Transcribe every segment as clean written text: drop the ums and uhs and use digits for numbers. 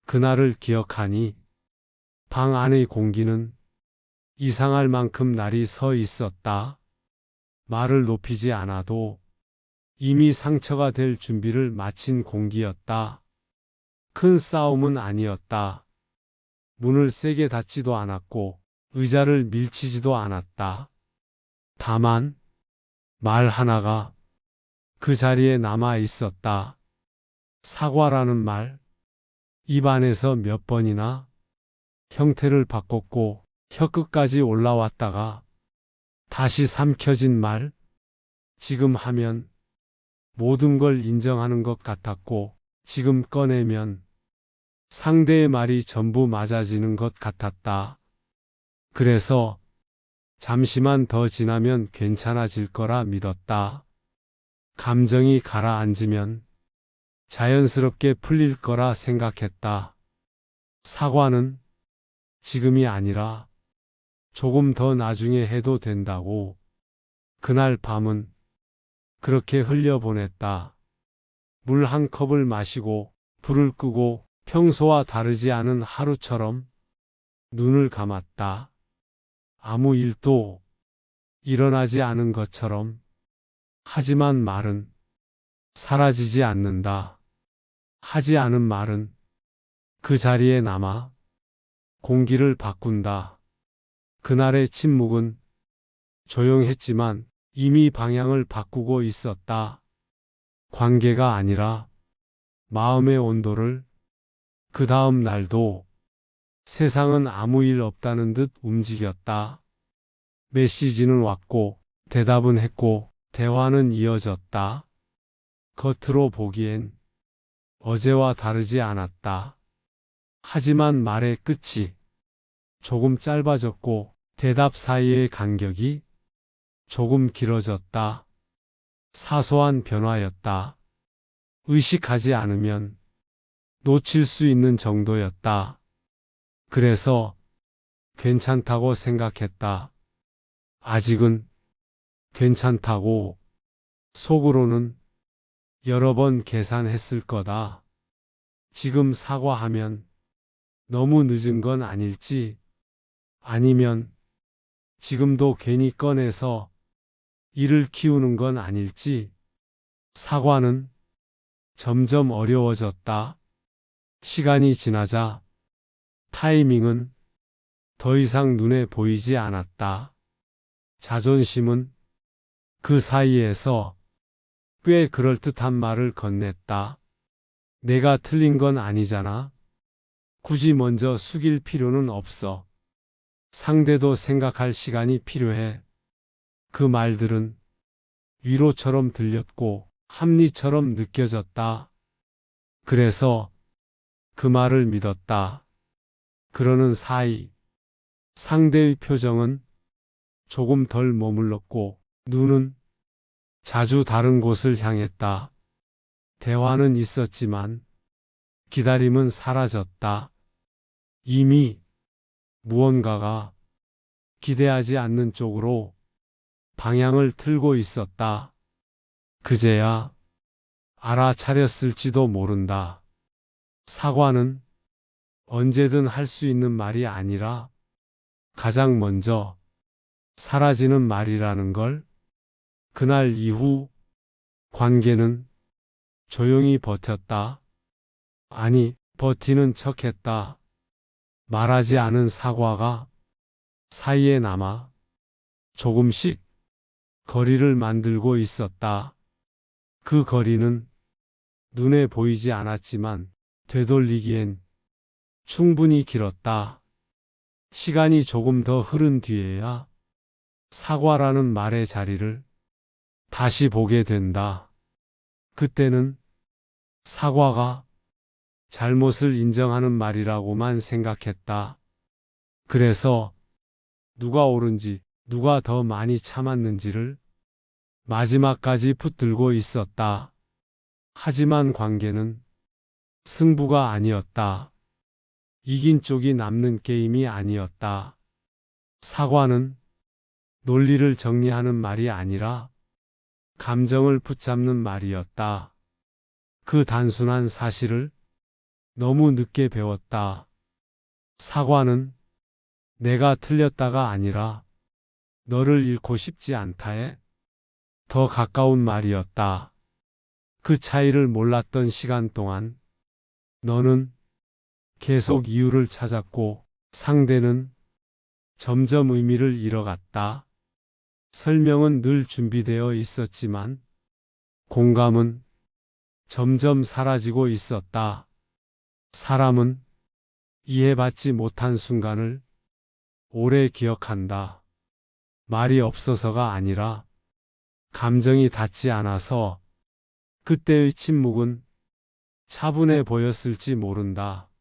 그날을 기억하니 방 안의 공기는 이상할 만큼 날이 서 있었다. 말을 높이지 않아도 이미 상처가 될 준비를 마친 공기였다. 큰 싸움은 아니었다. 문을 세게 닫지도 않았고 의자를 밀치지도 않았다. 다만 말 하나가 그 자리에 남아 있었다. 사과라는 말. 입안에서 몇 번이나 형태를 바꿨고 혀끝까지 올라왔다가 다시 삼켜진 말. 지금 하면 모든 걸 인정하는 것 같았고 지금 꺼내면 상대의 말이 전부 맞아지는 것 같았다. 그래서 잠시만 더 지나면 괜찮아질 거라 믿었다. 감정이 가라앉으면 자연스럽게 풀릴 거라 생각했다. 사과는 지금이 아니라 조금 더 나중에 해도 된다고. 그날 밤은 그렇게 흘려보냈다. 물 한 컵을 마시고 불을 끄고 평소와 다르지 않은 하루처럼 눈을 감았다. 아무 일도 일어나지 않은 것처럼. 하지만 말은 사라지지 않는다. 하지 않은 말은 그 자리에 남아 공기를 바꾼다. 그날의 침묵은 조용했지만 이미 방향을 바꾸고 있었다. 관계가 아니라 마음의 온도를. 그 다음 날도 세상은 아무 일 없다는 듯 움직였다. 메시지는 왔고 대답은 했고 대화는 이어졌다. 겉으로 보기엔 어제와 다르지 않았다. 하지만 말의 끝이 조금 짧아졌고 대답 사이의 간격이 조금 길어졌다. 사소한 변화였다. 의식하지 않으면 놓칠 수 있는 정도였다. 그래서 괜찮다고 생각했다. 아직은 괜찮다고. 속으로는 여러 번 계산했을 거다. 지금 사과하면 너무 늦은 건 아닐지, 아니면 지금도 괜히 꺼내서 일을 키우는 건 아닐지. 사과는 점점 어려워졌다. 시간이 지나자 타이밍은 더 이상 눈에 보이지 않았다. 자존심은 그 사이에서 꽤 그럴듯한 말을 건넸다. 내가 틀린 건 아니잖아. 굳이 먼저 숙일 필요는 없어. 상대도 생각할 시간이 필요해. 그 말들은 위로처럼 들렸고 합리처럼 느껴졌다. 그래서 그 말을 믿었다. 그러는 사이 상대의 표정은 조금 덜 머물렀고 눈은 자주 다른 곳을 향했다. 대화는 있었지만 기다림은 사라졌다. 이미 무언가가 기대하지 않는 쪽으로 방향을 틀고 있었다. 그제야 알아차렸을지도 모른다. 사과는 언제든 할 수 있는 말이 아니라 가장 먼저 사라지는 말이라는 걸. 그날 이후 관계는 조용히 버텼다. 아니, 버티는 척했다. 말하지 않은 사과가 사이에 남아 조금씩 거리를 만들고 있었다. 그 거리는 눈에 보이지 않았지만 되돌리기엔 충분히 길었다. 시간이 조금 더 흐른 뒤에야 사과라는 말의 자리를 다시 보게 된다. 그때는 사과가 잘못을 인정하는 말이라고만 생각했다. 그래서 누가 옳은지, 누가 더 많이 참았는지를 마지막까지 붙들고 있었다. 하지만 관계는 승부가 아니었다. 이긴 쪽이 남는 게임이 아니었다. 사과는 논리를 정리하는 말이 아니라 감정을 붙잡는 말이었다. 그 단순한 사실을 너무 늦게 배웠다. 사과는 내가 틀렸다가 아니라 너를 잃고 싶지 않다에 더 가까운 말이었다. 그 차이를 몰랐던 시간 동안 너는 계속 이유를 찾았고 상대는 점점 의미를 잃어갔다. 설명은 늘 준비되어 있었지만 공감은 점점 사라지고 있었다. 사람은 이해받지 못한 순간을 오래 기억한다. 말이 없어서가 아니라 감정이 닿지 않아서. 그때의 침묵은 차분해 보였을지 모른다.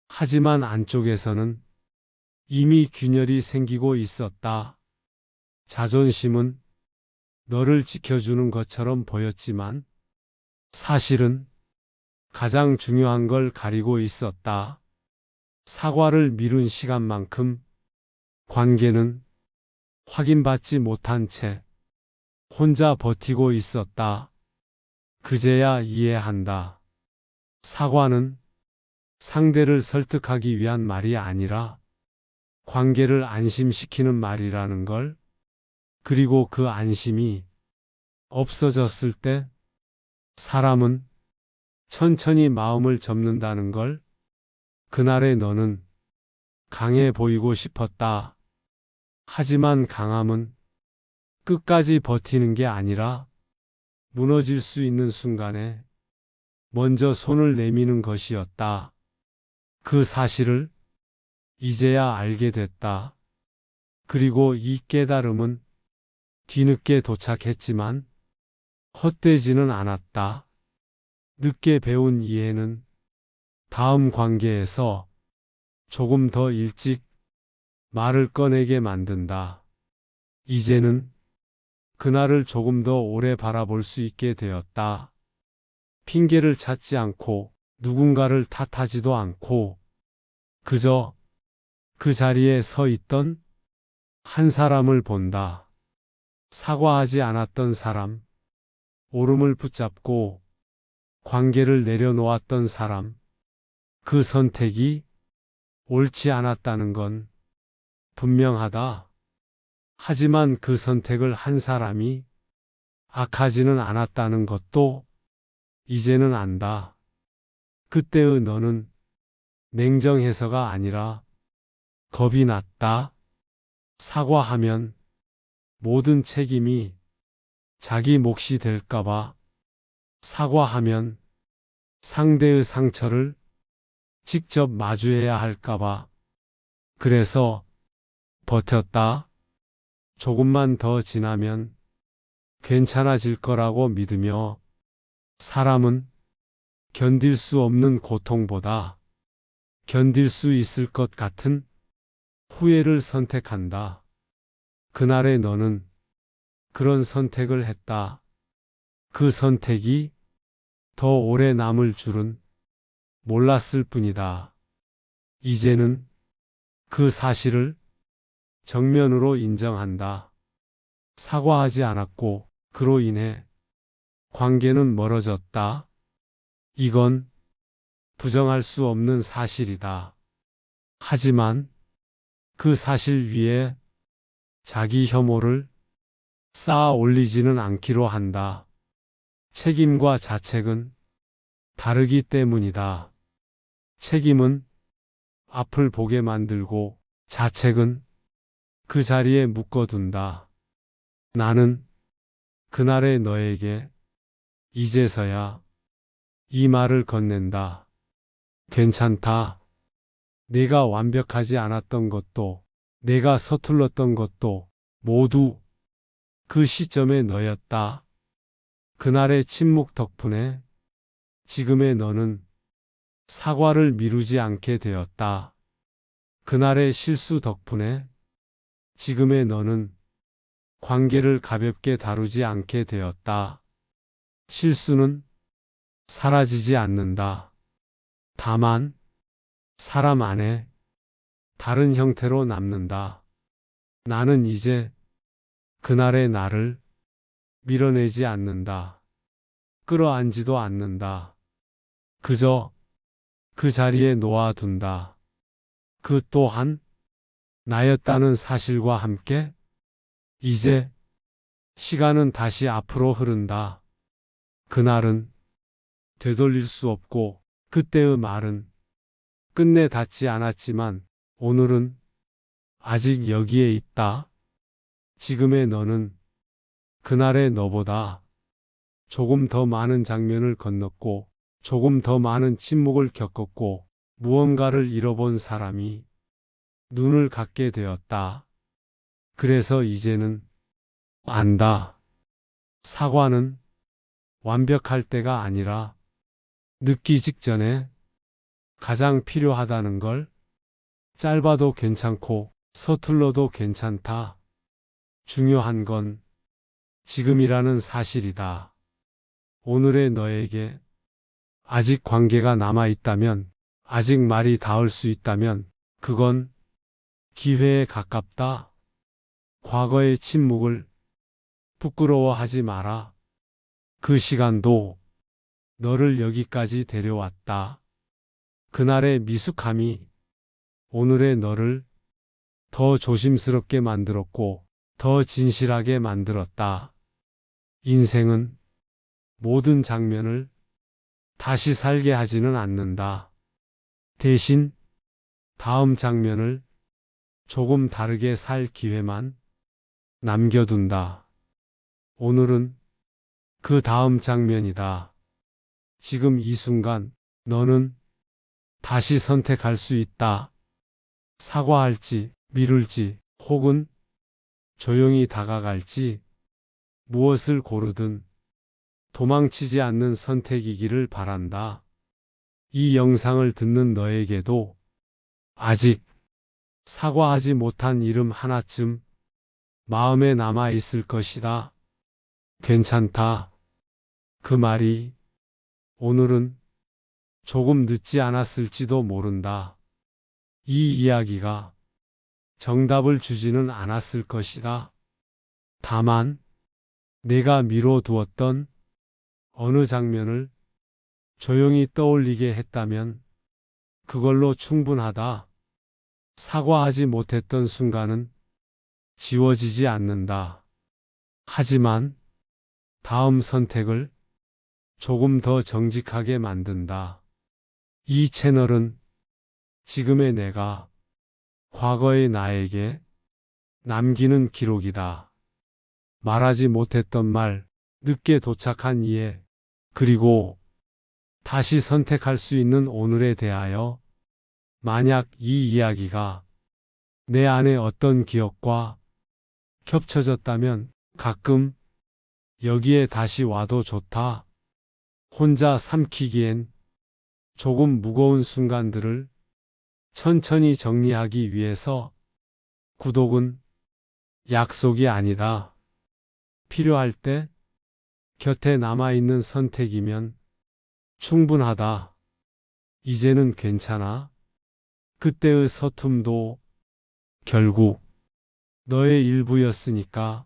하지만 안쪽에서는 이미 균열이 생기고 있었다. 자존심은 너를 지켜주는 것처럼 보였지만 사실은 가장 중요한 걸 가리고 있었다. 사과를 미룬 시간만큼 관계는 확인받지 못한 채 혼자 버티고 있었다. 그제야 이해한다. 사과는 상대를 설득하기 위한 말이 아니라 관계를 안심시키는 말이라는 걸, 그리고 그 안심이 없어졌을 때 사람은 천천히 마음을 접는다는 걸. 그날의 너는 강해 보이고 싶었다. 하지만 강함은 끝까지 버티는 게 아니라 무너질 수 있는 순간에 먼저 손을 내미는 것이었다. 그 사실을 이제야 알게 됐다. 그리고 이 깨달음은 뒤늦게 도착했지만 헛되지는 않았다. 늦게 배운 이해는 다음 관계에서 조금 더 일찍 말을 꺼내게 만든다. 이제는 그날을 조금 더 오래 바라볼 수 있게 되었다. 핑계를 찾지 않고 누군가를 탓하지도 않고 그저 그 자리에 서 있던 한 사람을 본다. 사과하지 않았던 사람, 오름을 붙잡고 관계를 내려놓았던 사람. 그 선택이 옳지 않았다는 건 분명하다. 하지만 그 선택을 한 사람이 악하지는 않았다는 것도 이제는 안다. 그때의 너는 냉정해서가 아니라 겁이 났다. 사과하면 모든 책임이 자기 몫이 될까봐. 사과하면 상대의 상처를 직접 마주해야 할까봐. 그래서 버텼다. 조금만 더 지나면 괜찮아질 거라고 믿으며. 사람은 견딜 수 없는 고통보다 견딜 수 있을 것 같은 후회를 선택한다. 그날의 너는 그런 선택을 했다. 그 선택이 더 오래 남을 줄은 몰랐을 뿐이다. 이제는 그 사실을 정면으로 인정한다. 사과하지 않았고 그로 인해 관계는 멀어졌다. 이건 부정할 수 없는 사실이다. 하지만 그 사실 위에 자기 혐오를 쌓아 올리지는 않기로 한다. 책임과 자책은 다르기 때문이다. 책임은 앞을 보게 만들고 자책은 그 자리에 묶어둔다. 나는 그날의 너에게 이제서야 이 말을 건넨다. 괜찮다. 내가 완벽하지 않았던 것도, 내가 서툴렀던 것도 모두 그 시점의 너였다. 그날의 침묵 덕분에 지금의 너는 사과를 미루지 않게 되었다. 그날의 실수 덕분에 지금의 너는 관계를 가볍게 다루지 않게 되었다. 실수는 사라지지 않는다. 다만 사람 안에 다른 형태로 남는다. 나는 이제 그날의 나를 밀어내지 않는다. 끌어안지도 않는다. 그저 그 자리에 놓아둔다. 그 또한 나였다는 사실과 함께 이제 시간은 다시 앞으로 흐른다. 그날은 되돌릴 수 없고 그때의 말은 끝내 닿지 않았지만 오늘은 아직 여기에 있다. 지금의 너는 그날의 너보다 조금 더 많은 장면을 건넜고 조금 더 많은 침묵을 겪었고 무언가를 잃어본 사람이 눈을 감게 되었다. 그래서 이제는 안다. 사과는 완벽할 때가 아니라 늦기 직전에 가장 필요하다는 걸. 짧아도 괜찮고 서툴러도 괜찮다. 중요한 건 지금이라는 사실이다. 오늘의 너에게 아직 관계가 남아있다면, 아직 말이 닿을 수 있다면 그건 기회에 가깝다. 과거의 침묵을 부끄러워하지 마라. 그 시간도 너를 여기까지 데려왔다. 그날의 미숙함이 오늘의 너를 더 조심스럽게 만들었고 더 진실하게 만들었다. 인생은 모든 장면을 다시 살게 하지는 않는다. 대신 다음 장면을 조금 다르게 살 기회만 남겨둔다. 오늘은 그 다음 장면이다. 지금 이 순간 너는 다시 선택할 수 있다. 사과할지, 미룰지, 혹은 조용히 다가갈지, 무엇을 고르든 도망치지 않는 선택이기를 바란다. 이 영상을 듣는 너에게도 아직 사과하지 못한 이름 하나쯤 마음에 남아 있을 것이다. 괜찮다. 그 말이 오늘은 조금 늦지 않았을지도 모른다. 이 이야기가 정답을 주지는 않았을 것이다. 다만 내가 미뤄두었던 어느 장면을 조용히 떠올리게 했다면 그걸로 충분하다. 사과하지 못했던 순간은 지워지지 않는다. 하지만 다음 선택을 조금 더 정직하게 만든다. 이 채널은 지금의 내가 과거의 나에게 남기는 기록이다. 말하지 못했던 말, 늦게 도착한 이해, 그리고 다시 선택할 수 있는 오늘에 대하여. 만약 이 이야기가 내 안에 어떤 기억과 겹쳐졌다면 가끔 여기에 다시 와도 좋다. 혼자 삼키기엔 조금 무거운 순간들을 천천히 정리하기 위해서. 구독은 약속이 아니다. 필요할 때 곁에 남아있는 선택이면 충분하다. 이제는 괜찮아. 그때의 서툼도 결국 너의 일부였으니까.